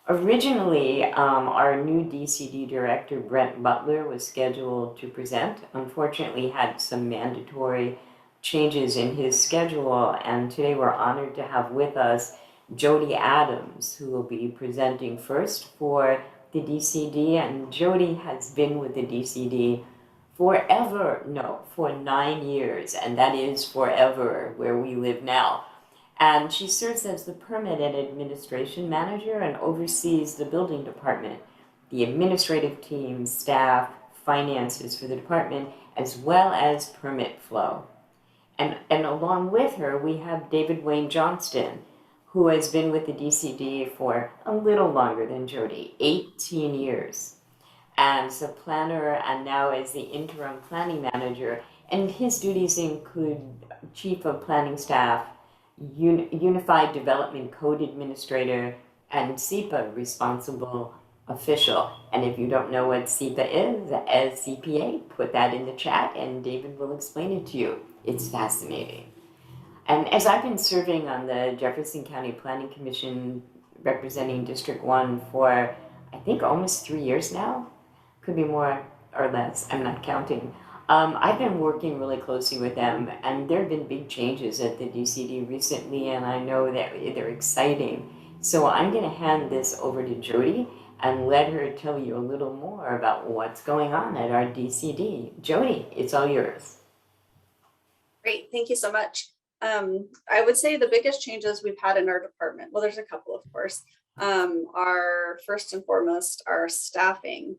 Originally, our new DCD director, Brent Butler, was scheduled to present. Unfortunately, had some mandatory changes in his schedule, and today we're honored to have with us Jody Adams, who will be presenting first for the DCD. And Jody has been with the DCD forever, no, for 9 years, and that is forever where we live now. And she serves as the permit and administration manager and oversees the building department, the administrative team, staff, finances for the department, as well as permit flow. And along with her, we have David Wayne Johnston, who has been with the DCD for a little longer than Jody, 18 years. As a planner and now as the interim planning manager. And his duties include chief of planning staff, Unified Development Code Administrator, and SEPA responsible official. And if you don't know what SEPA is, as CPA, put that in the chat and David will explain it to you. It's fascinating. And as I've been serving on the Jefferson County Planning Commission representing District 1 for, I think, almost 3 years now, could be more or less, I'm not counting. I've been working really closely with them, and there have been big changes at the DCD recently, and I know that they're exciting. So I'm going to hand this over to Jody and let her tell you a little more about what's going on at our DCD. Jody, it's all yours. Great, thank you so much. I would say the biggest changes we've had in our department, well, there's a couple, of course, are first and foremost our staffing.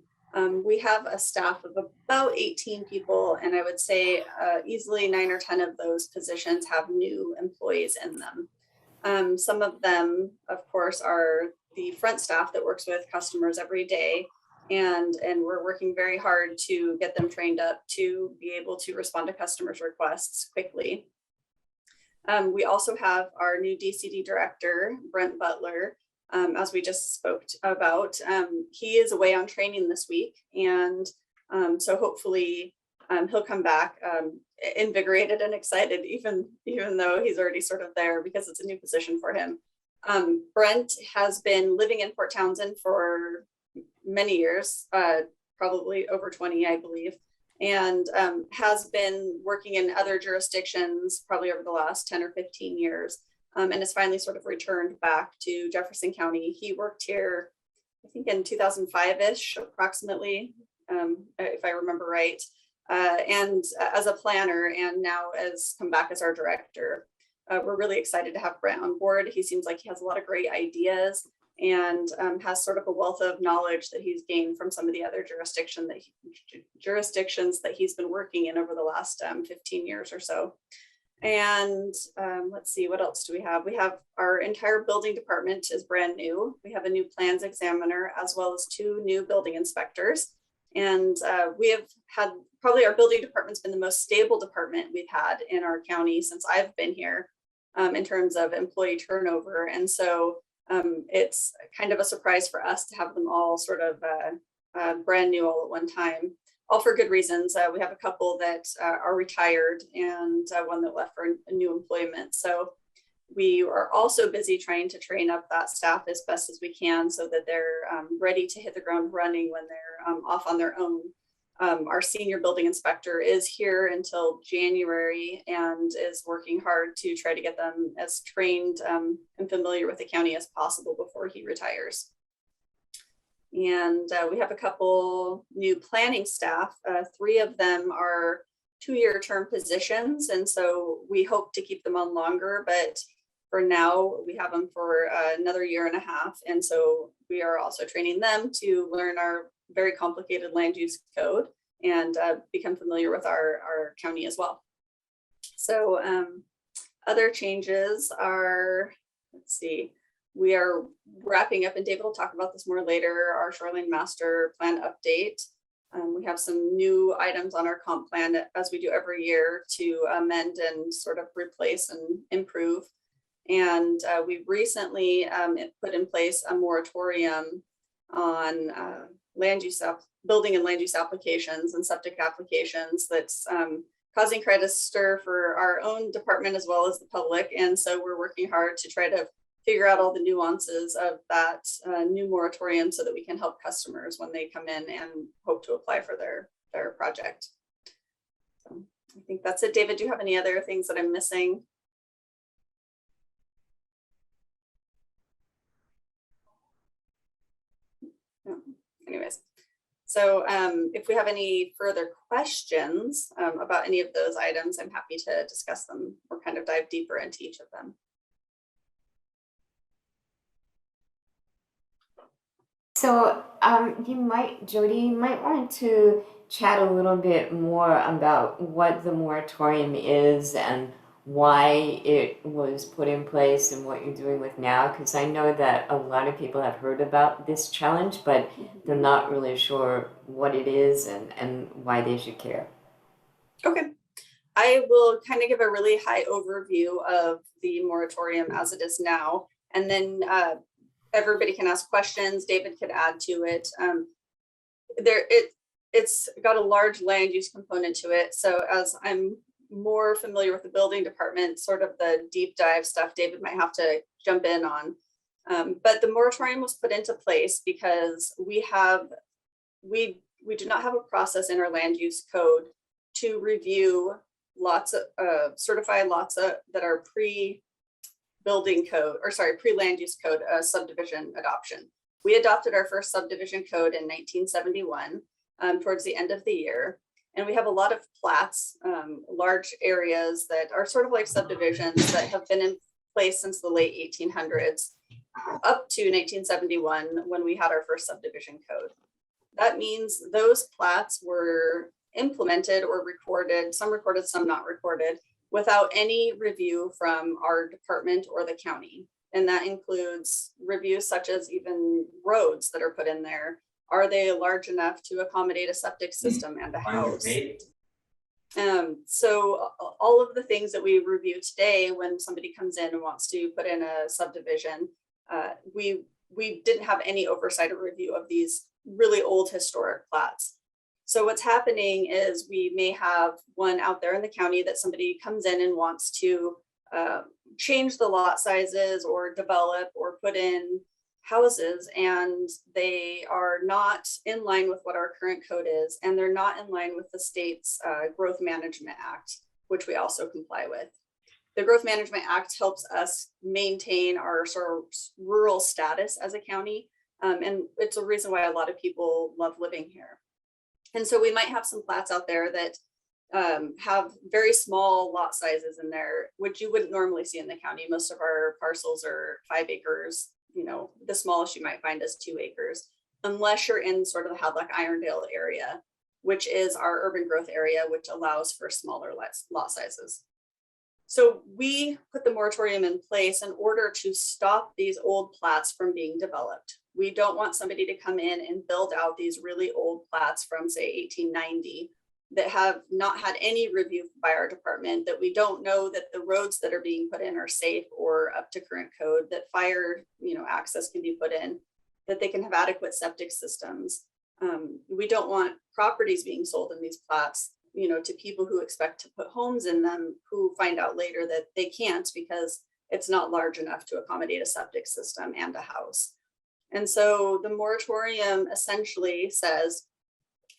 We have a staff of about 18 people, and I would say easily 9 or 10 of those positions have new employees in them. Some of them, of course, are the front staff that works with customers every day, and we're working very hard to get them trained up to be able to respond to customers' requests quickly. We also have our new DCD director, Brent Butler, as we just spoke about. He is away on training this week, and so hopefully he'll come back invigorated and excited, even though he's already sort of there because it's a new position for him. Brent has been living in Port Townsend for many years, probably over 20, I believe, and has been working in other jurisdictions probably over the last 10 or 15 years. And has finally sort of returned back to Jefferson County. He worked here, I think in 2005-ish, approximately, if I remember right, and as a planner, and now has come back as our director. We're really excited to have Brent on board. He seems like he has a lot of great ideas and has sort of a wealth of knowledge that he's gained from some of the other jurisdictions that he's been working in over the last 15 years or so. And let's see, what else do we have? We have our entire building department is brand new. We have a new plans examiner as well as 2 new building inspectors. And we have had, probably our building department's been the most stable department we've had in our county since I've been here in terms of employee turnover. And so it's kind of a surprise for us to have them all sort of brand new all at one time. All for good reasons. We have a couple that are retired and one that left for a new employment. So we are also busy trying to train up that staff as best as we can so that they're ready to hit the ground running when they're off on their own. Our senior building inspector is here until January and is working hard to try to get them as trained and familiar with the county as possible before he retires. And we have a couple new planning staff. 3 of them are 2-year term positions. And so we hope to keep them on longer, but for now we have them for another 1.5 years. And so we are also training them to learn our very complicated land use code and become familiar with our county as well. So other changes are, let's see, we are wrapping up, and David will talk about this more later, our Shoreline Master Plan update. We have some new items on our comp plan as we do every year to amend and sort of replace and improve. And we recently put in place a moratorium on building and land use applications and septic applications that's causing quite a stir for our own department as well as the public. And so we're working hard to try to figure out all the nuances of that new moratorium so that we can help customers when they come in and hope to apply for their project. So I think that's it. David, do you have any other things that I'm missing? No. Anyways, so if we have any further questions about any of those items, I'm happy to discuss them or kind of dive deeper into each of them. So Jody, you might want to chat a little bit more about what the moratorium is and why it was put in place and what you're doing with now, because I know that a lot of people have heard about this challenge, but they're not really sure what it is and why they should care. Okay. I will kind of give a really high overview of the moratorium as it is now, and then everybody can ask questions. David could add to it. It's got a large land use component to it. So as I'm more familiar with the building department, sort of the deep dive stuff, David might have to jump in on. But the moratorium was put into place because we do not have a process in our land use code to review lots of certified lots that are pre-building code, or sorry, pre-land use code subdivision adoption. We adopted our first subdivision code in 1971 towards the end of the year. And we have a lot of plats, large areas that are sort of like subdivisions that have been in place since the late 1800s up to 1971 when we had our first subdivision code. That means those plats were implemented or recorded, some recorded, some not recorded, without any review from our department or the county. And that includes reviews such as even roads that are put in there. Are they large enough to accommodate a septic system and a house? So all of the things that we review today when somebody comes in and wants to put in a subdivision, we didn't have any oversight or review of these really old historic plats. So what's happening is we may have one out there in the county that somebody comes in and wants to change the lot sizes or develop or put in houses, and they are not in line with what our current code is, and they're not in line with the state's Growth Management Act, which we also comply with. The Growth Management Act helps us maintain our sort of rural status as a county, and it's a reason why a lot of people love living here. And so we might have some plats out there that have very small lot sizes in there, which you wouldn't normally see in the county. Most of our parcels are 5 acres. You know, the smallest you might find is 2 acres, unless you're in sort of the Hadlock Irondale area, which is our urban growth area, which allows for smaller lot sizes. So we put the moratorium in place in order to stop these old plats from being developed. We don't want somebody to come in and build out these really old plats from, say, 1890 that have not had any review by our department, that we don't know that the roads that are being put in are safe or up to current code, that fire, access can be put in, that they can have adequate septic systems. We don't want properties being sold in these plats, to people who expect to put homes in them, who find out later that they can't because it's not large enough to accommodate a septic system and a house. And so the moratorium essentially says,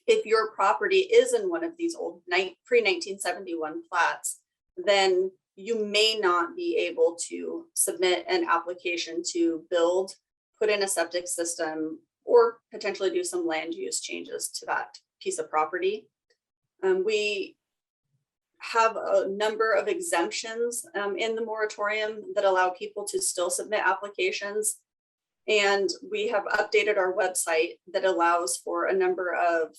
if your property is in one of these old pre-1971 plats, then you may not be able to submit an application to build, put in a septic system, or potentially do some land use changes to that piece of property. We have a number of exemptions in the moratorium that allow people to still submit applications. And we have updated our website that allows for a number of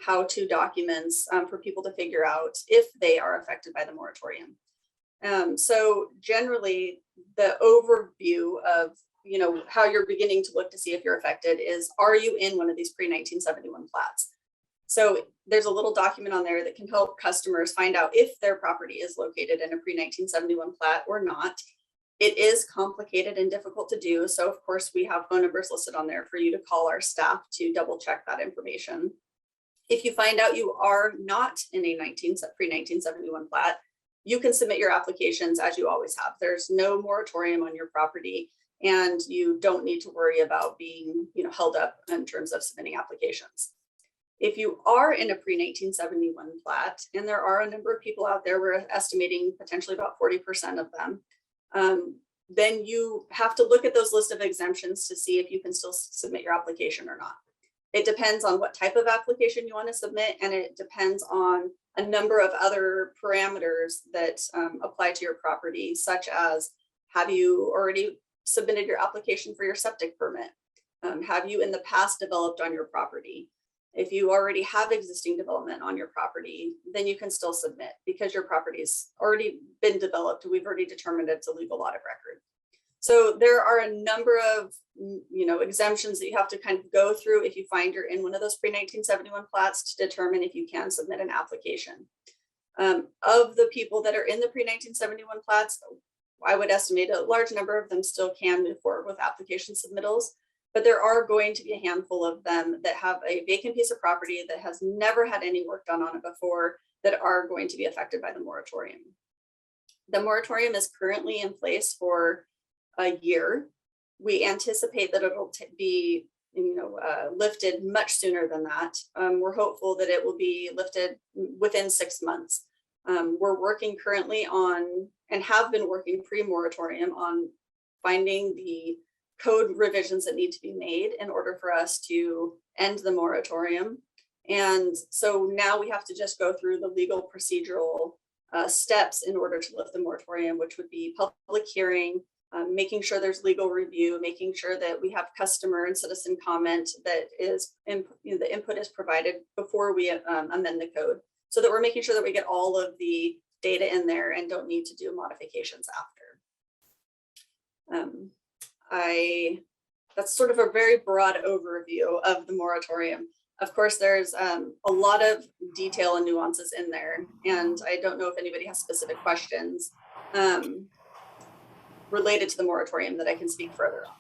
how-to documents for people to figure out if they are affected by the moratorium. So generally, the overview of how you're beginning to look to see if you're affected is, are you in one of these pre-1971 plats? So there's a little document on there that can help customers find out if their property is located in a pre-1971 plat or not. It is complicated and difficult to do. So of course we have phone numbers listed on there for you to call our staff to double check that information. If you find out you are not in a pre-1971 plat, you can submit your applications as you always have. There's no moratorium on your property. and you don't need to worry about being, held up in terms of submitting applications. If you are in a pre-1971 plat, and there are a number of people out there, we're estimating potentially about 40% of them, then you have to look at those list of exemptions to see if you can still submit your application or not. It depends on what type of application you want to submit, and it depends on a number of other parameters that apply to your property, such as, have you already submitted your application for your septic permit? Have you in the past developed on your property? If you already have existing development on your property, then you can still submit because your property's already been developed. We've already determined it's a legal lot of record. So there are a number of, exemptions that you have to kind of go through if you find you're in one of those pre-1971 plats to determine if you can submit an application. Of the people that are in the pre-1971 plats, I would estimate a large number of them still can move forward with application submittals, but there are going to be a handful of them that have a vacant piece of property that has never had any work done on it before that are going to be affected by the moratorium. The moratorium is currently in place for a year. We anticipate that it'll be lifted much sooner than that. We're hopeful that it will be lifted within 6 months. We're working currently on, and have been working pre-moratorium on, finding the code revisions that need to be made in order for us to end the moratorium. And so now we have to just go through the legal procedural steps in order to lift the moratorium, which would be public hearing, making sure there's legal review, making sure that we have customer and citizen comment that is, the input is provided before we amend the code, so that we're making sure that we get all of the data in there and don't need to do modifications after. That's sort of a very broad overview of the moratorium. Of course, there's a lot of detail and nuances in there, and I don't know if anybody has specific questions related to the moratorium that I can speak further on.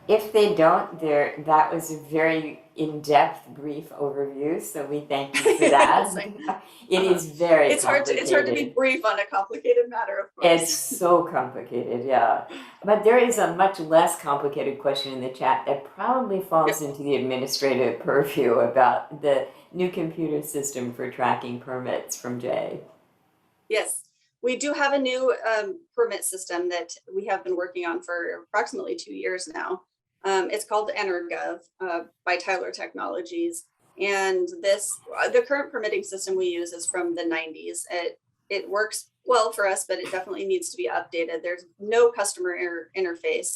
If they don't, that was a very in-depth, brief overview, so we thank you for that. It is very complicated. It's hard to be brief on a complicated matter, of course. It's so complicated, yeah. But there is a much less complicated question in the chat that probably falls into the administrative purview about the new computer system for tracking permits from Jay. Yes. We do have a new permit system that we have been working on for approximately 2 years now. It's called EnerGov by Tyler Technologies. And the current permitting system we use is from the 90s. It works well for us, but it definitely needs to be updated. There's no customer interface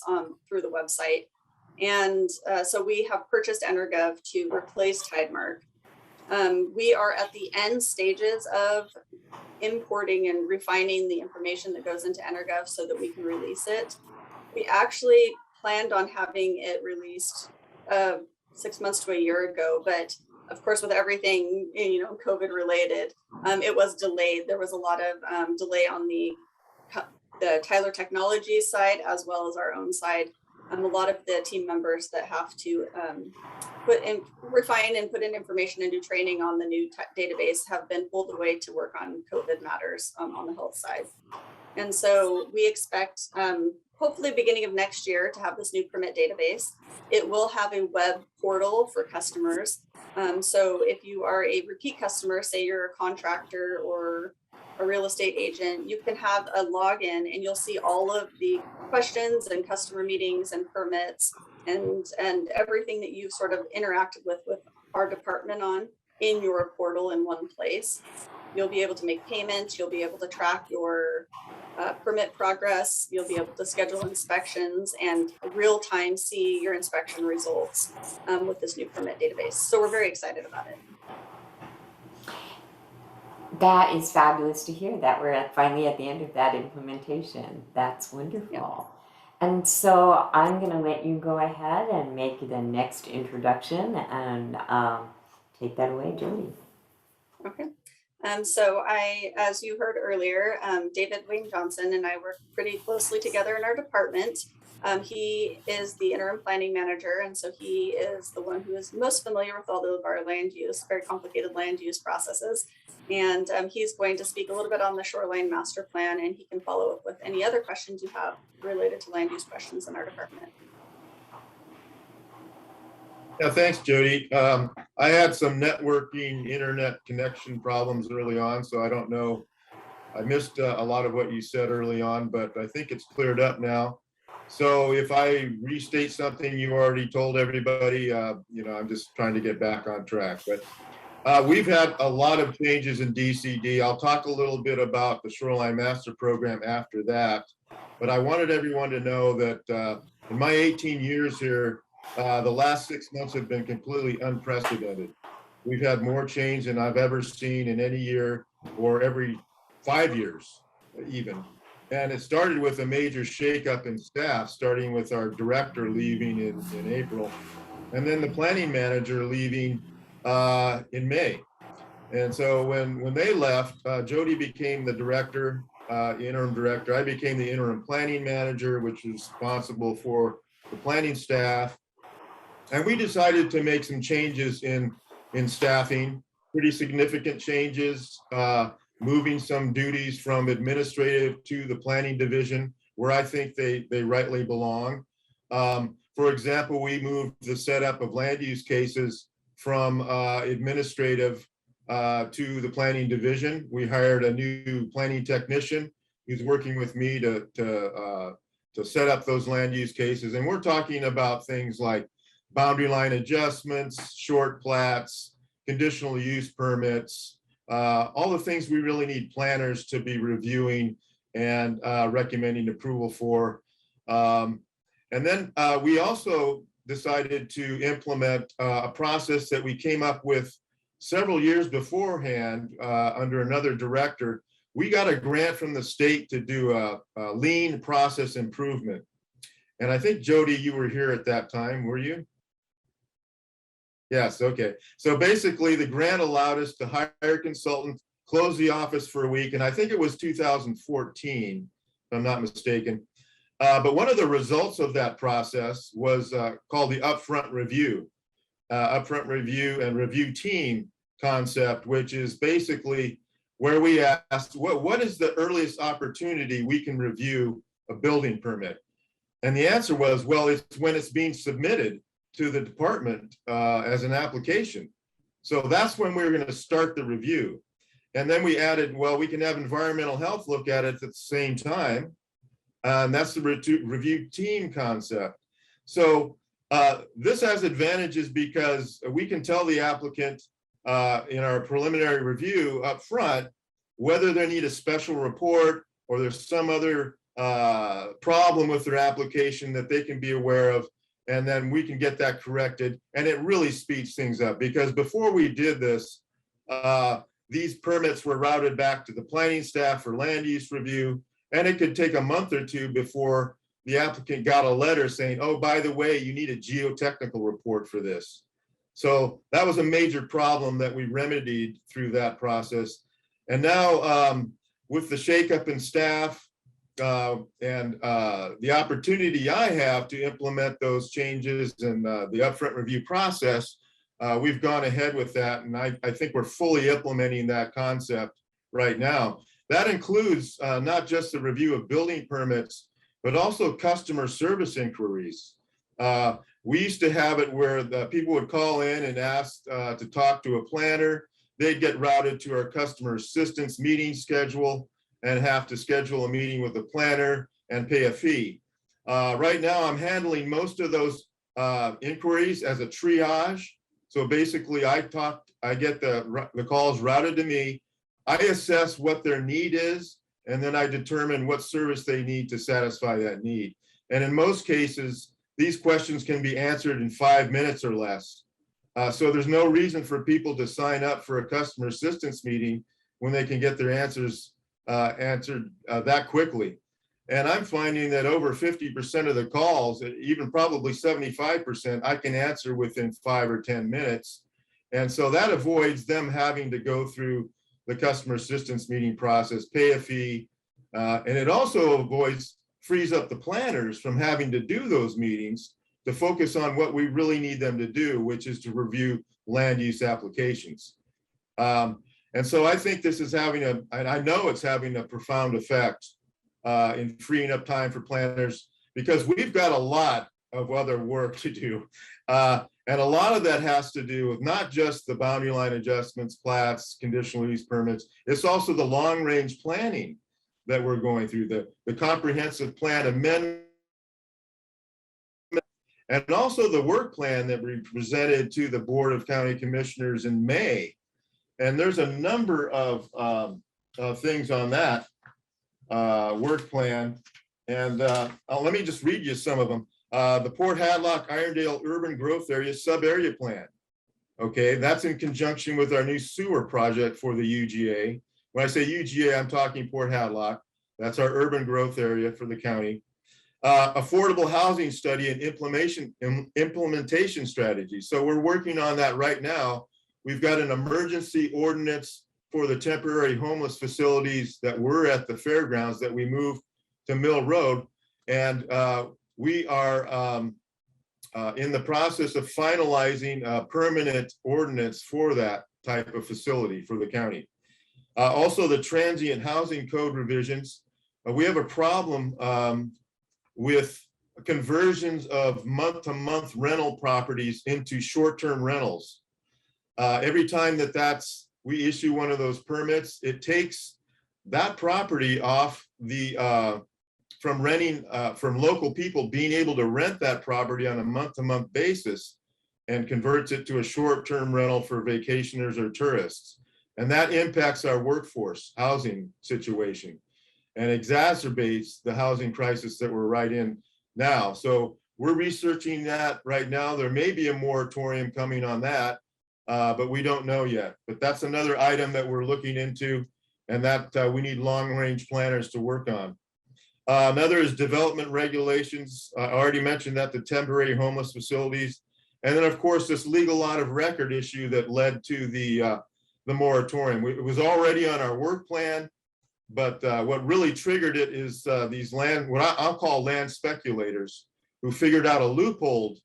through the website. And so we have purchased EnerGov to replace Tidemark. We are at the end stages of importing and refining the information that goes into EnerGov so that we can release it. We actually planned on having it released 6 months to a year ago, but of course, with everything, COVID related, it was delayed. There was a lot of delay on the Tyler Technologies side as well as our own side. A lot of the team members that have to refine and put in information and do training on the new database have been pulled away to work on COVID matters on the health side. And so we expect, hopefully beginning of next year, to have this new permit database. It will have a web portal for customers. So if you are a repeat customer, say you're a contractor or a real estate agent, you can have a login and you'll see all of the questions and customer meetings and permits and everything that you've sort of interacted with our department on in your portal in one place. You'll be able to make payments. You'll be able to track your permit progress. You'll be able to schedule inspections and real time see your inspection results with this new permit database. So we're very excited about it. That is fabulous to hear that we're finally at the end of that implementation. That's wonderful. Yeah. And so I'm going to let you go ahead and make the next introduction and take that away, Jody. Okay. So as you heard earlier, David Wayne Johnson and I work pretty closely together in our department. He is the interim planning manager, and so he is the one who is most familiar with all of our land use, very complicated land use processes. And he's going to speak a little bit on the Shoreline Master Plan, and he can follow up with any other questions you have related to land use questions in our department. Yeah, thanks, Jody. I had some networking internet connection problems early on, so I don't know. I missed a lot of what you said early on, but I think it's cleared up now. So if I restate something you already told everybody, I'm just trying to get back on track. But we've had a lot of changes in DCD. I'll talk a little bit about the Shoreline Master Program after that. But I wanted everyone to know that in my 18 years here, the last 6 months have been completely unprecedented. We've had more change than I've ever seen in any year or every 5 years even. And it started with a major shakeup in staff, starting with our director leaving in April, and then the planning manager leaving in May. And so when they left, Jody became the director, interim director. I became the interim planning manager, which was responsible for the planning staff. And we decided to make some changes in staffing, pretty significant changes, moving some duties from administrative to the planning division, where I think they rightly belong. For example, we moved the setup of land use cases from administrative to the planning division. We hired a new planning technician who's working with me to set up those land use cases. And we're talking about things like boundary line adjustments, short plats, conditional use permits, all the things we really need planners to be reviewing and recommending approval for. And then we also decided to implement a process that we came up with several years beforehand under another director. We got a grant from the state to do a lean process improvement. And I think, Jody, you were here at that time, were you? Yes, okay. So basically the grant allowed us to hire consultants, close the office for a week, and I think it was 2014, if I'm not mistaken. But one of the results of that process was called the upfront review and review team concept, which is basically where we asked, what is the earliest opportunity we can review a building permit? And the answer was, well, it's when it's being submitted to the department as an application. So that's when we were going to start the review. And then we added, well, we can have environmental health look at it at the same time. And that's the review team concept. So this has advantages because we can tell the applicant in our preliminary review up front whether they need a special report or there's some other problem with their application that they can be aware of, and then we can get that corrected. And it really speeds things up, because before we did this, these permits were routed back to the planning staff for land use review, and it could take a month or two before the applicant got a letter saying, oh, by the way, you need a geotechnical report for this. So that was a major problem that we remedied through that process. And now with the shakeup in staff and the opportunity I have to implement those changes and the upfront review process, we've gone ahead with that. And I think we're fully implementing that concept right now. That includes not just the review of building permits, but also customer service inquiries. We used to have it where the people would call in and ask to talk to a planner. They'd get routed to our customer assistance meeting schedule and have to schedule a meeting with the planner and pay a fee. Right now, I'm handling most of those inquiries as a triage. So basically, I get the calls routed to me. I assess what their need is, and then I determine what service they need to satisfy that need. And in most cases, these questions can be answered in 5 minutes or less. So there's no reason for people to sign up for a customer assistance meeting when they can get their answers answered that quickly. And I'm finding that over 50% of the calls, even probably 75%, I can answer within 5 or 10 minutes. And so that avoids them having to go through the customer assistance meeting process, pay a fee. And it also avoids frees up the planners from having to do those meetings to focus on what we really need them to do, which is to review land use applications. And so I think this is having and I know it's having a profound effect in freeing up time for planners, because we've got a lot of other work to do. And a lot of that has to do with not just the boundary line adjustments, plats, conditional use permits, it's also the long range planning that we're going through, the comprehensive plan amendment, and also the work plan that we presented to the Board of County Commissioners in May. And there's a number of things on that work plan. And let me just read you some of them. The Port Hadlock Irondale Urban Growth Area Sub-Area Plan. Okay, that's in conjunction with our new sewer project for the UGA. When I say UGA, I'm talking Port Hadlock. That's our urban growth area for the county. Affordable housing study and implementation strategy. So we're working on that right now. We've got an emergency ordinance for the temporary homeless facilities that were at the fairgrounds that we moved to Mill Road. And we are in the process of finalizing a permanent ordinance for that type of facility for the county. Also, the transient housing code revisions. We have a problem with conversions of month-to-month rental properties into short-term rentals. Every time we issue one of those permits, it takes that property off the from renting from local people being able to rent that property on a month-to-month basis and converts it to a short-term rental for vacationers or tourists. And that impacts our workforce housing situation and exacerbates the housing crisis that we're right in now. So we're researching that right now. There may be a moratorium coming on that, but we don't know yet. But that's another item that we're looking into, and that we need long-range planners to work on. Another is development regulations. I already mentioned that, the temporary homeless facilities. And then, of course, this legal lot of record issue that led to the moratorium. It was already on our work plan, but what really triggered it is these what I'll call land speculators, who figured out a loophole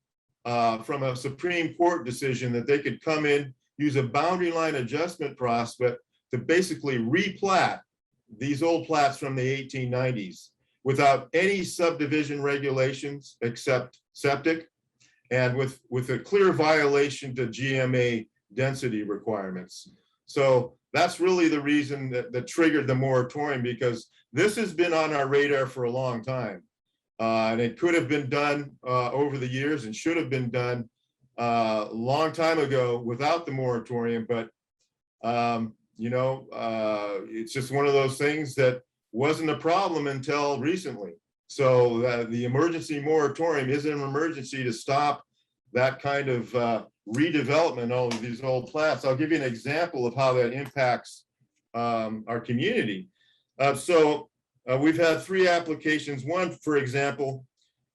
from a Supreme Court decision that they could come in, use a boundary line adjustment prospect to basically replat these old plats from the 1890s without any subdivision regulations except septic, and with a clear violation to GMA density requirements. So that's really the reason that triggered the moratorium, because this has been on our radar for a long time. And it could have been done over the years and should have been done a long time ago without the moratorium. But, it's just one of those things that wasn't a problem until recently. So the emergency moratorium is an emergency to stop that kind of redevelopment of these old plats. I'll give you an example of how that impacts our community. We've had 3 applications. One, for example,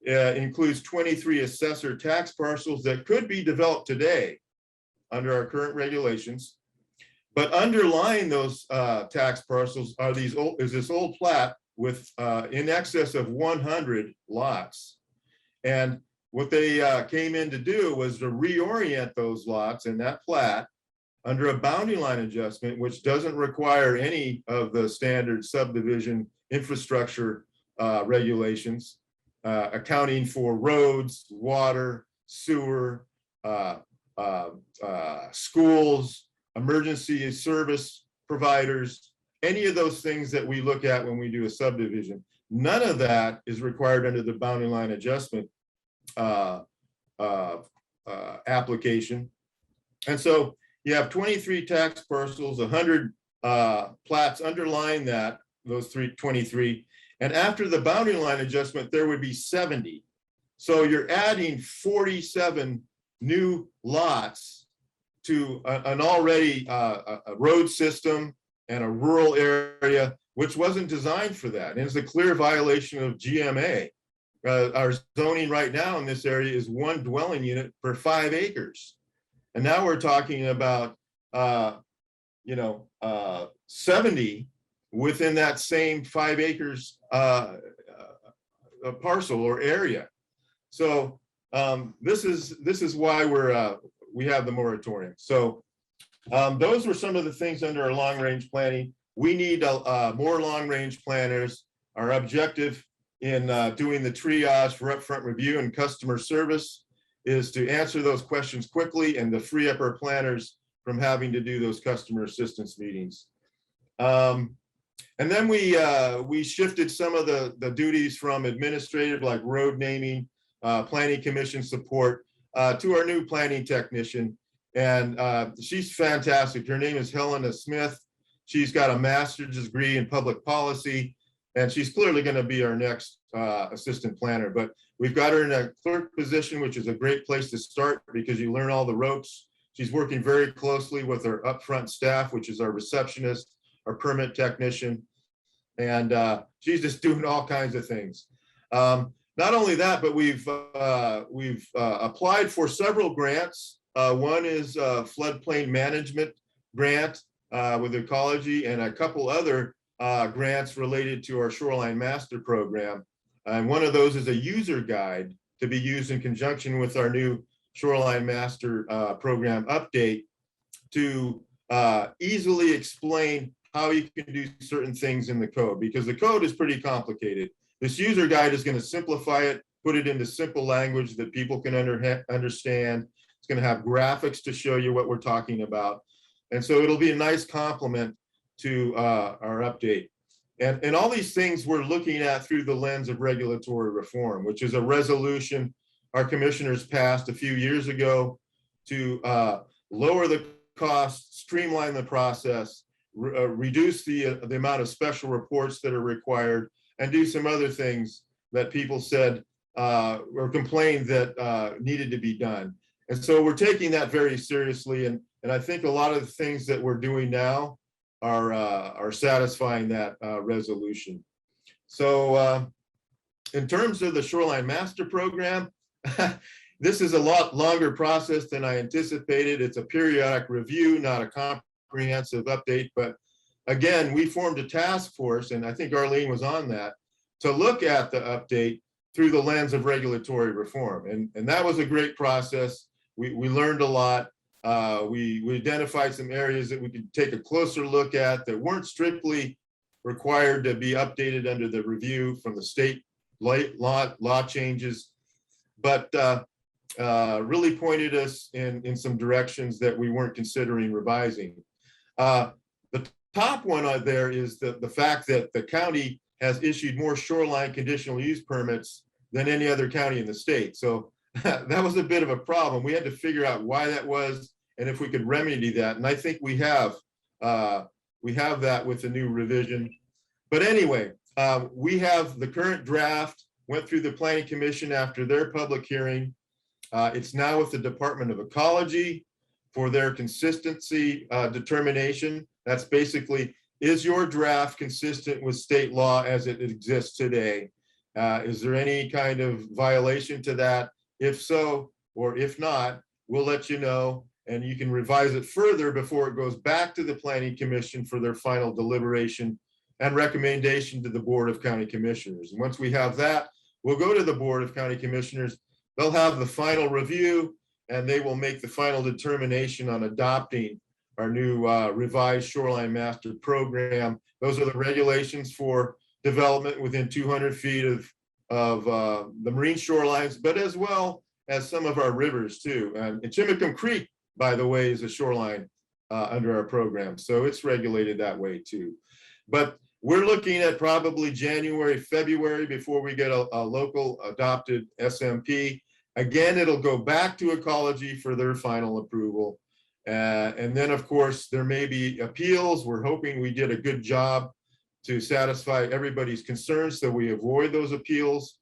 includes 23 assessor tax parcels that could be developed today under our current regulations. But underlying those tax parcels are this old plat with in excess of 100 lots. And what they came in to do was to reorient those lots in that plat under a boundary line adjustment, which doesn't require any of the standard subdivision infrastructure regulations, accounting for roads, water, sewer, schools, emergency service providers, any of those things that we look at when we do a subdivision. None of that is required under the boundary line adjustment application. And so you have 23 tax parcels, 100 plats underlying those 23. And after the boundary line adjustment, there would be 70. So you're adding 47 new lots to an already a road system and a rural area, which wasn't designed for that. And it's a clear violation of GMA. Our zoning right now in this area is 1 dwelling unit per 5 acres. And now we're talking about, 70 within that same 5 acres parcel or area. So this is why we have the moratorium. So those were some of the things under our long-range planning. We need more long-range planners. Our objective in doing the triage for upfront review and customer service is to answer those questions quickly and to free up our planners from having to do those customer assistance meetings. And then we shifted some of the duties from administrative, like road naming, planning commission support, to our new planning technician. And she's fantastic. Her name is Helena Smith. She's got a master's degree in public policy, and she's clearly going to be our next assistant planner. But we've got her in a clerk position, which is a great place to start because you learn all the ropes. She's working very closely with our upfront staff, which is our receptionist, our permit technician, and she's just doing all kinds of things. Not only that, but we've applied for several grants. One is a floodplain management grant with ecology, and a couple other grants related to our Shoreline Master Program. And one of those is a user guide to be used in conjunction with our new Shoreline Master Program update to easily explain how you can do certain things in the code, because the code is pretty complicated. This user guide is going to simplify it, put it into simple language that people can understand. It's going to have graphics to show you what we're talking about. And so it'll be a nice complement to our update. And all these things we're looking at through the lens of regulatory reform, which is a resolution our commissioners passed a few years ago to lower the cost, streamline the process, reduce the amount of special reports that are required, and do some other things that people said or complained that needed to be done. And so we're taking that very seriously. And I think a lot of the things that we're doing now are satisfying that resolution. So in terms of the Shoreline Master Program, this is a lot longer process than I anticipated. It's a periodic review, not a comprehensive update. But again, we formed a task force, and I think Arlene was on that, to look at the update through the lens of regulatory reform. And that was a great process. We learned a lot. We identified some areas that we could take a closer look at that weren't strictly required to be updated under the review from the state law changes, but really pointed us in some directions that we weren't considering revising. The top one out there is the fact that the county has issued more shoreline conditional use permits than any other county in the state. So that was a bit of a problem. We had to figure out why that was and if we could remedy that. And I think we have that with the new revision. But anyway, we have the current draft, went through the Planning Commission after their public hearing. It's now with the Department of Ecology for their consistency determination. That's basically, is your draft consistent with state law as it exists today? Is there any kind of violation to that? If so, or if not, we'll let you know, and you can revise it further before it goes back to the Planning Commission for their final deliberation and recommendation to the Board of County Commissioners. And once we have that, we'll go to the Board of County Commissioners. They'll have the final review, and they will make the final determination on adopting our new revised Shoreline Master Program. Those are the regulations for development within 200 feet of the marine shorelines, but as well as some of our rivers too. And Chimicum Creek, by the way, is a shoreline under our program. So it's regulated that way too. But we're looking at probably January, February before we get a local adopted SMP. Again, it'll go back to ecology for their final approval. And then of course, there may be appeals. We're hoping we did a good job to satisfy everybody's concerns so we avoid those appeals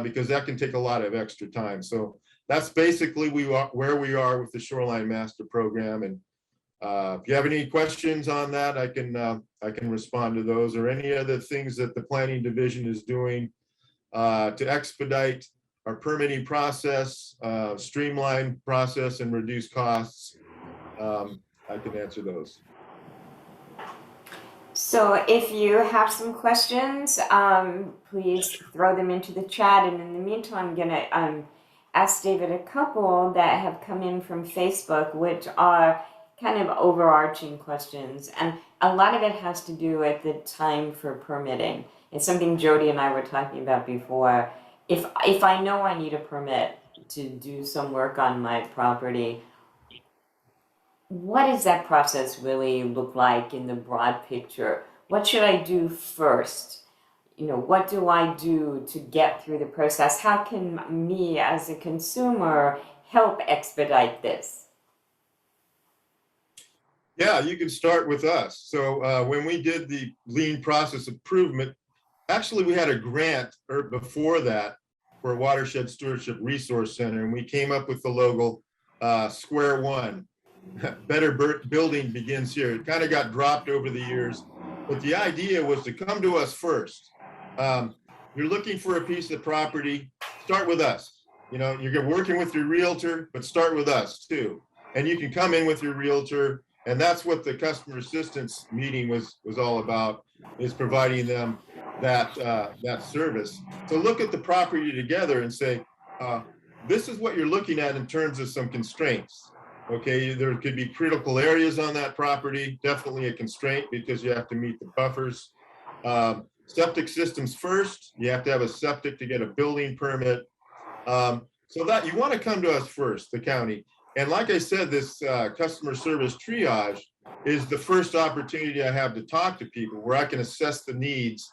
because that can take a lot of extra time. So that's basically where we are with the Shoreline Master Program. And if you have any questions on that, I can respond to those or any other things that the Planning Division is doing to expedite our permitting process, streamline process, and reduce costs. I can answer those. So if you have some questions, please throw them into the chat. And in the meantime, I'm gonna ask David a couple that have come in from Facebook, which are kind of overarching questions. And a lot of it has to do with the time for permitting. It's something Jody and I were talking about before. If I know I need a permit to do some work on my property, what does that process really look like in the broad picture? What should I do first? What do I do to get through the process? How can me as a consumer help expedite this? Yeah, you can start with us. So when we did the lean process improvement, actually we had a grant or before that for a watershed stewardship resource center, and we came up with the logo square one. Better building begins here. It kind of got dropped over the years, but the idea was to come to us first. You're looking for a piece of property, start with us. You're working with your realtor, but start with us too. And you can come in with your realtor, and that's what the customer assistance meeting was all about, is providing them that service. So look at the property together and say, this is what you're looking at in terms of some constraints. Okay, there could be critical areas on that property, definitely a constraint because you have to meet the buffers. Septic systems first, you have to have a septic to get a building permit. So that you want to come to us first, the county. And like I said, this customer service triage is the first opportunity I have to talk to people where I can assess the needs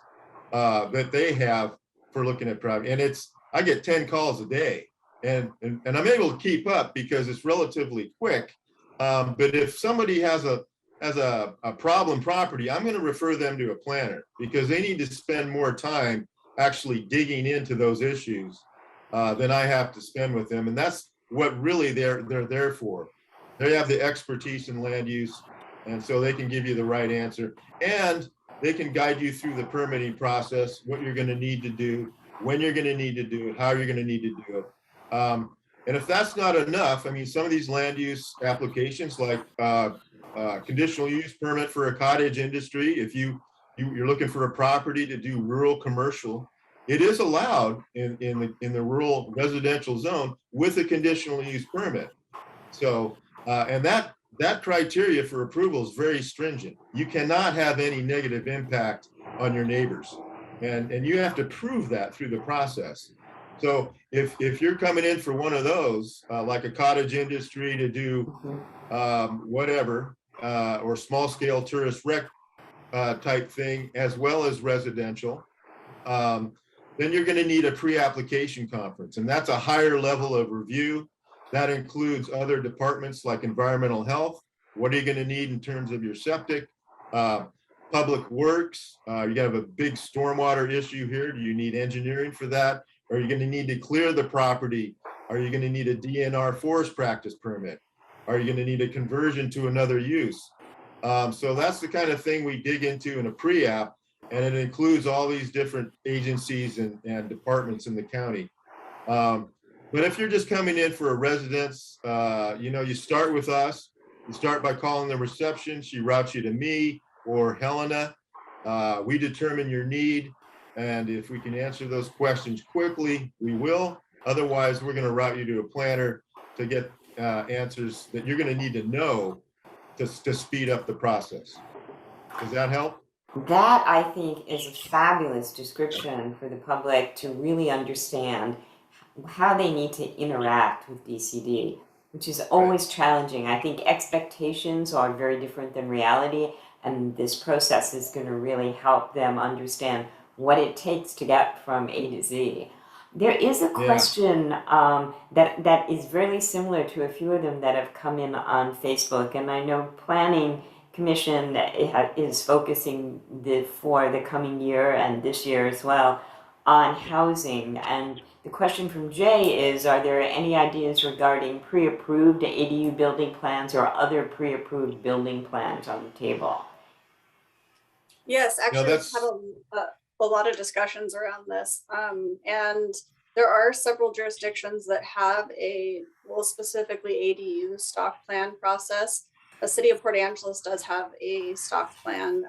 that they have for looking at property. And I get 10 calls a day. And I'm able to keep up because it's relatively quick. But if somebody has a problem property, I'm going to refer them to a planner because they need to spend more time actually digging into those issues than I have to spend with them. And that's what really they're there for. They have the expertise in land use, and so they can give you the right answer. And they can guide you through the permitting process, what you're going to need to do, when you're going to need to do it, how you're going to need to do it. And if that's not enough, I mean, some of these land use applications like conditional use permit for a cottage industry, if you're looking for a property to do rural commercial, it is allowed in the rural residential zone with a conditional use permit. So, and that criteria for approval is very stringent. You cannot have any negative impact on your neighbors. And you have to prove that through the process. So if you're coming in for one of those, like a cottage industry to do whatever, or small scale tourist rec type thing, as well as residential, then you're going to need a pre-application conference. And that's a higher level of review. That includes other departments like environmental health. What are you going to need in terms of your septic? Public works, you have a big stormwater issue here. Do you need engineering for that? Are you going to need to clear the property? Are you going to need a DNR forest practice permit? Are you going to need a conversion to another use? So that's the kind of thing we dig into in a pre-app, and it includes all these different agencies and departments in the county. But if you're just coming in for a residence, you start with us. You start by calling the reception. She routes you to me or Helena. We determine your need. And if we can answer those questions quickly, we will. Otherwise, we're going to route you to a planner to get answers that you're going to need to know to speed up the process. Does that help? That, I think, is a fabulous description for the public to really understand how they need to interact with DCD, which is always challenging. I think expectations are very different than reality, and this process is going to really help them understand what it takes to get from A to Z. There is a question that is very similar to a few of them that have come in on Facebook, and I know Planning Commission is focusing for the coming year and this year as well on housing. And the question from Jay is, are there any ideas regarding pre-approved ADU building plans or other pre-approved building plans on the table? Yes, actually, we've had a lot of discussions around this. And there are several jurisdictions that have specifically ADU stock plan process. the city of Port Angeles does have a stock plan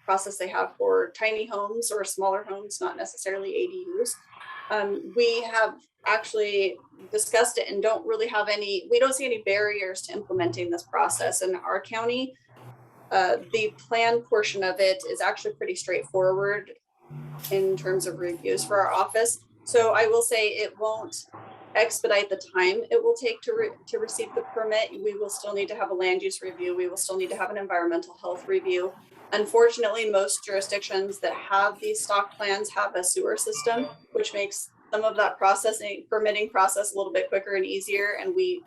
process they have for tiny homes or smaller homes, not necessarily ADUs. We have actually discussed it and don't really have we don't see any barriers to implementing this process in our county. The plan portion of it is actually pretty straightforward in terms of reviews for our office. So I will say it won't expedite the time it will take to receive the permit. We will still need to have a land use review. We will still need to have an environmental health review. Unfortunately, most jurisdictions that have these stock plans have a sewer system, which makes some of that permitting process a little bit quicker and easier. And we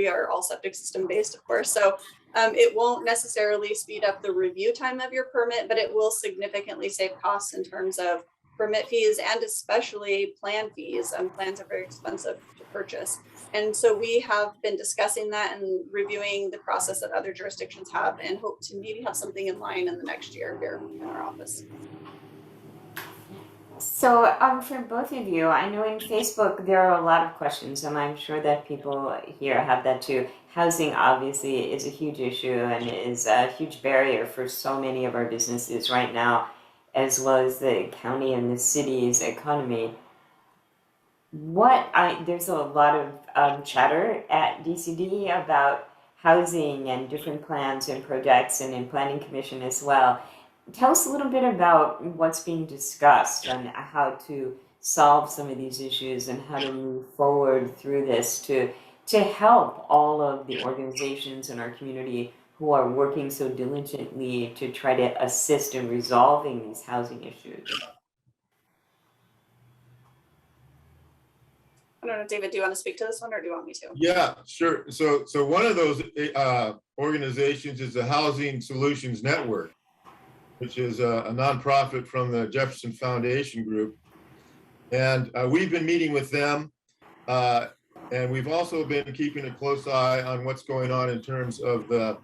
are all septic system based, of course. So it won't necessarily speed up the review time of your permit, but it will significantly save costs in terms of permit fees and especially plan fees. Plans are very expensive to purchase. And so we have been discussing that and reviewing the process that other jurisdictions have and hope to maybe have something in line in the next year here in our office. So, for both of you, I know in Facebook there are a lot of questions, and I'm sure that people here have that too. Housing obviously is a huge issue and is a huge barrier for so many of our businesses right now, as well as the county and the city's economy. There's a lot of chatter at DCD about housing and different plans and projects, and in Planning Commission as well. Tell us a little bit about what's being discussed and how to solve some of these issues and how to move forward through this to help all of the organizations in our community who are working so diligently to try to assist in resolving these housing issues. I don't know, David, do you want to speak to this one or do you want me to? Yeah, sure. So one of those organizations is the Housing Solutions Network, which is a nonprofit from the Jefferson Foundation Group. And we've been meeting with them. And we've also been keeping a close eye on what's going on in terms of the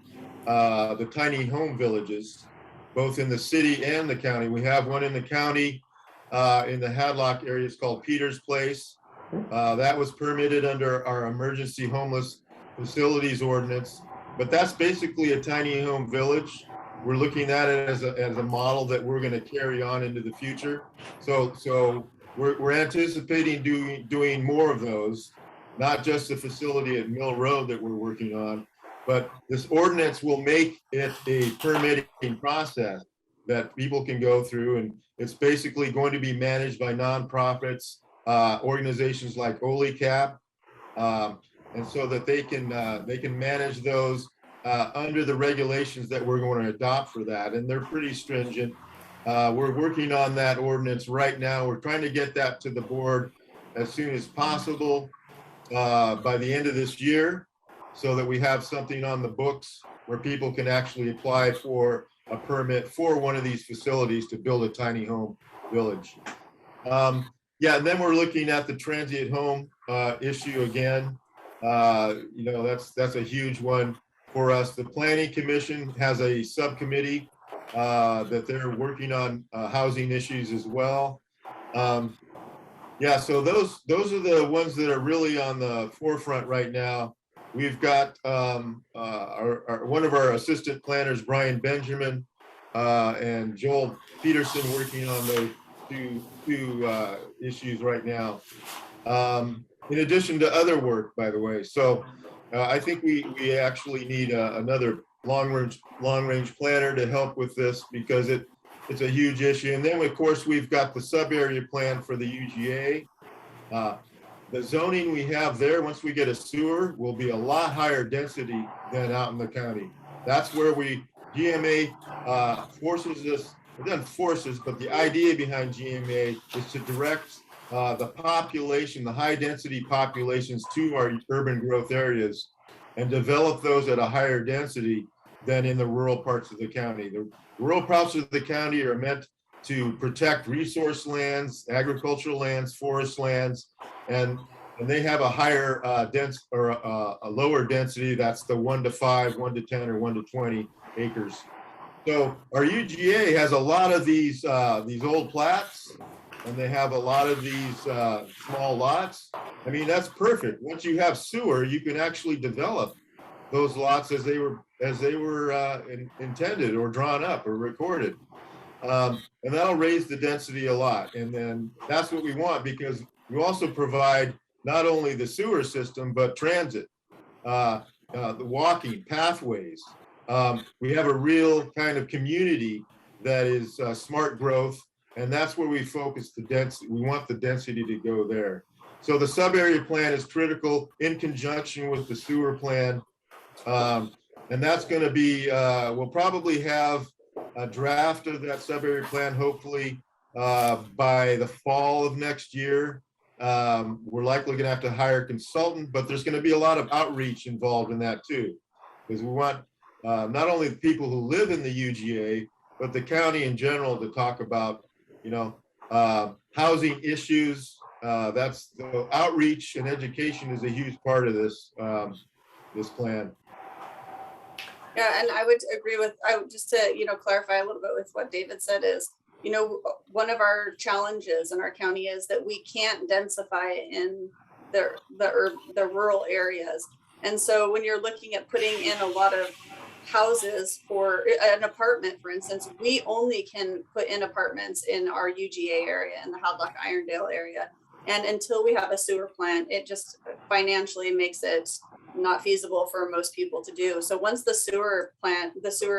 tiny home villages, both in the city and the county. We have one in the county in the Hadlock area. It's called Peter's Place. That was permitted under our emergency homeless facilities ordinance, but that's basically a tiny home village. We're looking at it as a model that we're going to carry on into the future. So we're anticipating doing more of those, not just the facility at Mill Road that we're working on, but this ordinance will make it a permitting process that people can go through, and it's basically going to be managed by nonprofits, organizations like OLICAP, and so that they can manage those under the regulations that we're going to adopt for that, and they're pretty stringent. We're working on that ordinance right now. We're trying to get that to the board as soon as possible by the end of this year, so that we have something on the books where people can actually apply for a permit for one of these facilities to build a tiny home village. Yeah, and then we're looking at the transient home issue again. That's a huge one for us. The Planning Commission has a subcommittee that they're working on housing issues as well. Yeah, so those are the ones that are really on the forefront right now. We've got one of our assistant planners, Brian Benjamin, and Joel Peterson, working on those two issues right now, in addition to other work, by the way. So I think we actually need another long range planner to help with this, because it's a huge issue. And then of course we've got the sub area plan for the UGA. The zoning we have there, once we get a sewer, will be a lot higher density than out in the county. That's where GMA forces us. It doesn't force us, but the idea behind GMA is to direct the population, the high density populations, to our urban growth areas and develop those at a higher density than in the rural parts of the county. The rural parts of the county are meant to protect resource lands, agricultural lands, forest lands, and they have a higher a lower density. That's the 1 to 5, 1 to 10, or 1 to 20 acres. So our UGA has a lot of these old plats, and they have a lot of these small lots. I mean, that's perfect. Once you have sewer, you can actually develop those lots as they were intended or drawn up or recorded. And that'll raise the density a lot. And then that's what we want, because we also provide not only the sewer system, but transit, the walking pathways. We have a real kind of community that is smart growth, and that's where we focus the density. We want the density to go there. So the sub-area plan is critical in conjunction with the sewer plan. And that's going to be, we'll probably have a draft of that sub-area plan, hopefully by the fall of next year. We're likely going to have to hire a consultant, but there's going to be a lot of outreach involved in that too, because we want not only the people who live in the UGA, but the county in general to talk about, housing issues. That's the outreach and education is a huge part of this this plan. Yeah, and I would agree with, just to, clarify a little bit with what David said is, one of our challenges in our county is that we can't densify in the rural areas. And so when you're looking at putting in a lot of houses for an apartment, for instance, we only can put in apartments in our UGA area, in the Hadlock Irondale area. And until we have a sewer plant, it just financially makes it not feasible for most people to do. So once the sewer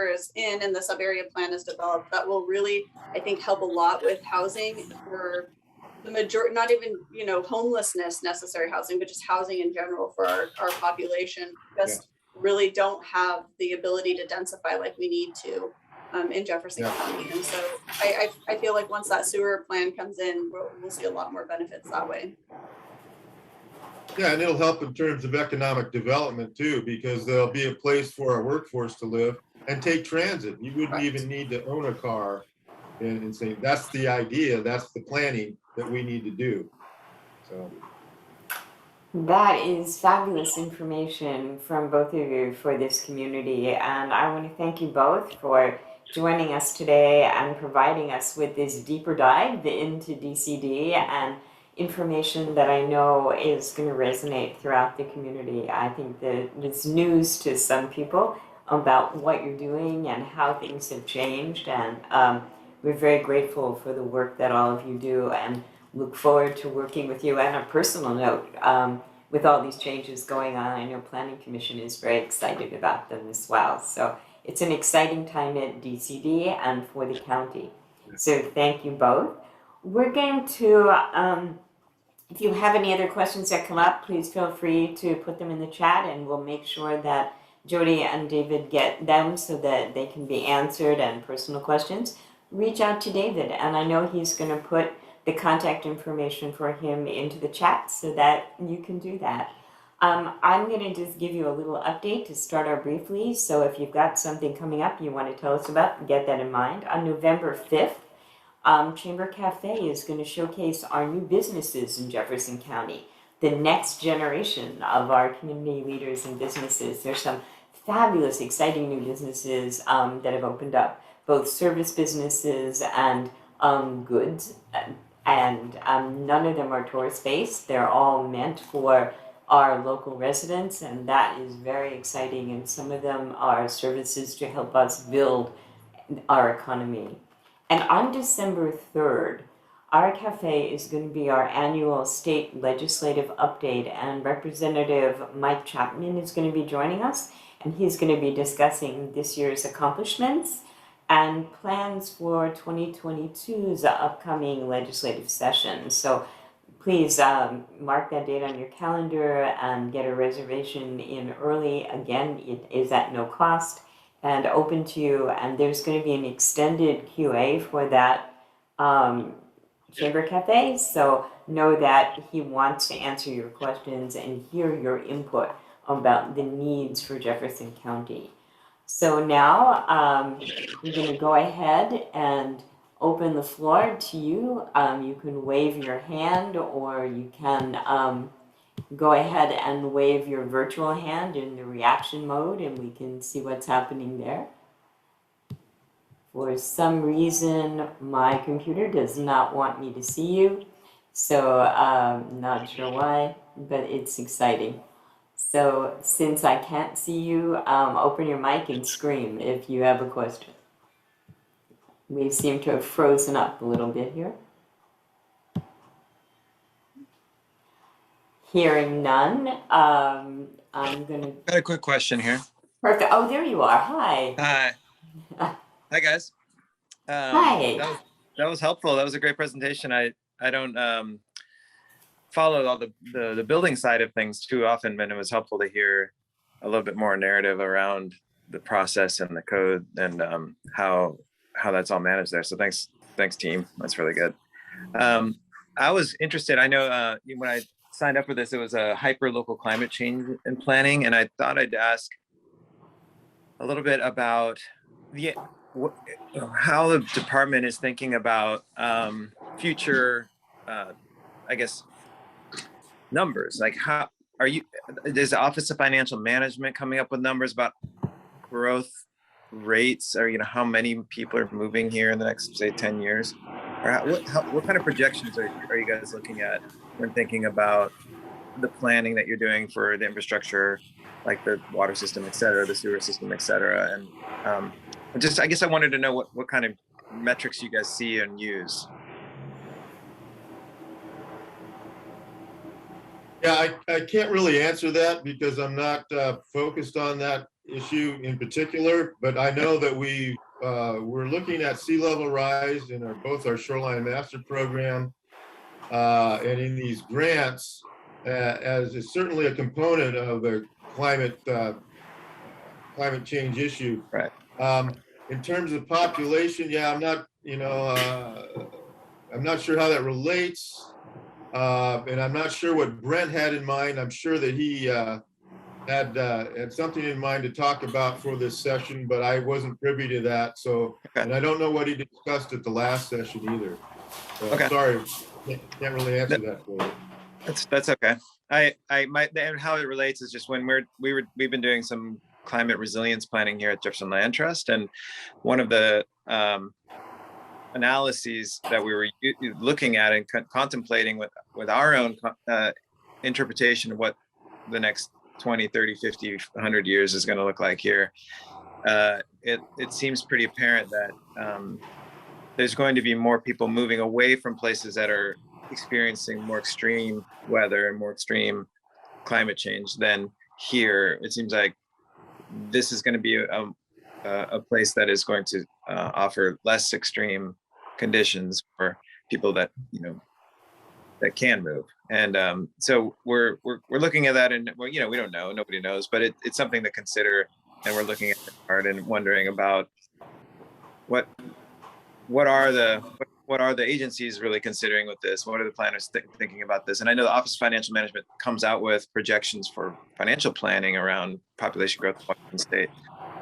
is in and the sub-area plan is developed, that will really, I think, help a lot with housing for the majority, not even, homelessness necessary housing, but just housing in general for our population. Just really don't have the ability to densify like we need to in Jefferson County. And so I feel like once that sewer plan comes in, we'll see a lot more benefits that way. Yeah, and it'll help in terms of economic development too, because there'll be a place for our workforce to live and take transit. You wouldn't even need to own a car and say, that's the idea, that's the planning that we need to do. So that is fabulous information from both of you for this community, and I want to thank you both for joining us today and providing us with this deeper dive into DCD and information that I know is going to resonate throughout the community. I think that it's news to some people about what you're doing and how things have changed, and we're very grateful for the work that all of you do and look forward to working with you. And on a personal note, with all these changes going on, I know Planning Commission is very excited about them as well. So it's an exciting time at DCD and for the county. So thank you both. We're going to, if you have any other questions that come up, please feel free to put them in the chat, and we'll make sure that Jody and David get them so that they can be answered. And personal questions, reach out to David, and I know he's going to put the contact information for him into the chat so that you can do that. I'm going to just give you a little update to start our briefly. So if you've got something coming up you want to tell us about, get that in mind. On November 5th, Chamber Cafe is going to showcase our new businesses in Jefferson County, the next generation of our community leaders and businesses. There's some fabulous, exciting new businesses that have opened up, both service businesses and goods, and none of them are tourist-based. They're all meant for our local residents, and that is very exciting. And some of them are services to help us build our economy. And on December 3rd, our cafe is going to be our annual state legislative update, and Representative Mike Chapman is going to be joining us, and he's going to be discussing this year's accomplishments and plans for 2022's upcoming legislative session. So please mark that date on your calendar and get a reservation in early. Again, it is at no cost and open to you, and there's going to be an extended QA for that Chamber Cafe, so know that he wants to answer your questions and hear your input about the needs for Jefferson County. So now we're going to go ahead and open the floor to you. You can wave your hand, or you can go ahead and wave your virtual hand in the reaction mode, and we can see what's happening there. For some reason, my computer does not want me to see you, so not sure why, but it's exciting. So since I can't see you, open your mic and scream if you have a question. We seem to have frozen up a little bit here. Hearing none, I'm gonna. Got a quick question here. Perfect. Oh, there you are. Hi. Hi. Hi, guys. Hi. That was helpful. That was a great presentation. I don't follow all the building side of things too often, but it was helpful to hear a little bit more narrative around the process and the code and how that's all managed there. So thanks team. That's really good. I was interested. I know when I signed up for this, it was a hyper local climate change and planning, and I thought I'd ask a little bit about how the department is thinking about future, I guess, numbers. Like, how are you? Is the Office of Financial Management coming up with numbers about growth rates, or how many people are moving here in the next, say, 10 years? Or what kind of projections are you guys looking at when thinking about the planning that you're doing for the infrastructure, like the water system, et cetera, the sewer system, et cetera? And I guess I wanted to know what kind of metrics you guys see and use. Yeah, I can't really answer that because I'm not focused on that issue in particular, but I know that we're looking at sea level rise in both our Shoreline Master Program and in these grants as is certainly a component of the climate change issue. Right. In terms of population, yeah, I'm not sure how that relates. And I'm not sure what Brent had in mind. I'm sure that he had something in mind to talk about for this session, but I wasn't privy to that. So, and I don't know what he discussed at the last session either. So, okay. Sorry, can't really answer that for you. That's okay. And how it relates is just when we've been doing some climate resilience planning here at Jefferson Land Trust, and one of the analyses that we were looking at and contemplating with our own interpretation of what the next 20, 30, 50, 100 years is going to look like here, it seems pretty apparent that there's going to be more people moving away from places that are experiencing more extreme weather and more extreme climate change than here. It seems like this is going to be a place that is going to offer less extreme conditions for people that that can move. And so we're looking at that, and we don't know, nobody knows, but it's something to consider, and we're looking at it hard and wondering about what are the agencies really considering with this? What are the planners thinking about this? And I know the Office of Financial Management comes out with projections for financial planning around population growth in Washington State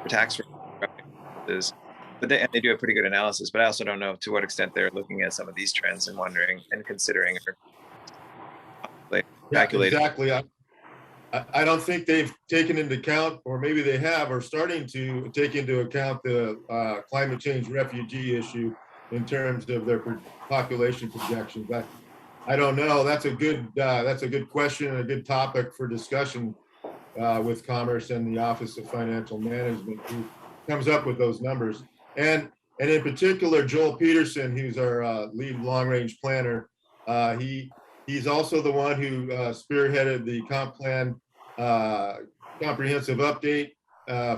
for tax revenues, but they do a pretty good analysis. But I also don't know to what extent they're looking at some of these trends and wondering and considering or calculating. Yeah, exactly. I don't think they've taken into account, or maybe they have, or starting to take into account the climate change refugee issue in terms of their population projections. I don't know. That's a good question and a good topic for discussion with Commerce and the Office of Financial Management, who comes up with those numbers. And in particular, Joel Peterson, who's our lead long-range planner, he's also the one who spearheaded the comp plan comprehensive update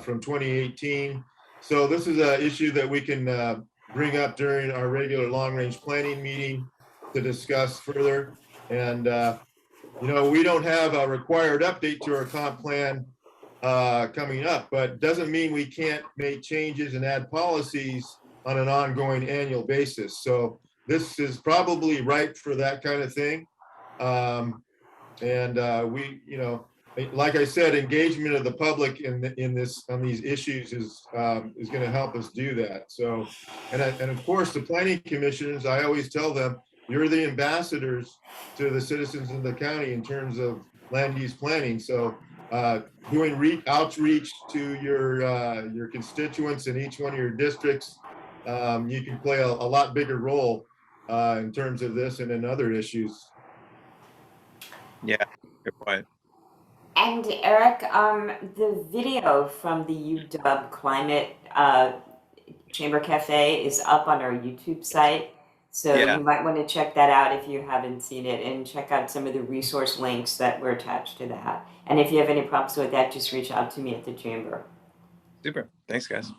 from 2018. So this is an issue that we can bring up during our regular long-range planning meeting to discuss further. And we don't have a required update to our comp plan coming up, but doesn't mean we can't make changes and add policies on an ongoing annual basis. So this is probably ripe for that kind of thing. We, like I said, engagement of the public on these issues is going to help us do that. So, and of course, the planning commissioners, I always tell them, you're the ambassadors to the citizens in the county in terms of land use planning. So, doing outreach to your constituents in each one of your districts, you can play a lot bigger role in terms of this and in other issues. Yeah, good point. And Eric, the video from the UW Climate Chamber Cafe is up on our YouTube site. So Yeah, you might want to check that out if you haven't seen it, and check out some of the resource links that were attached to that. And if you have any problems with that, just reach out to me at the chamber. super. Thanks, guys.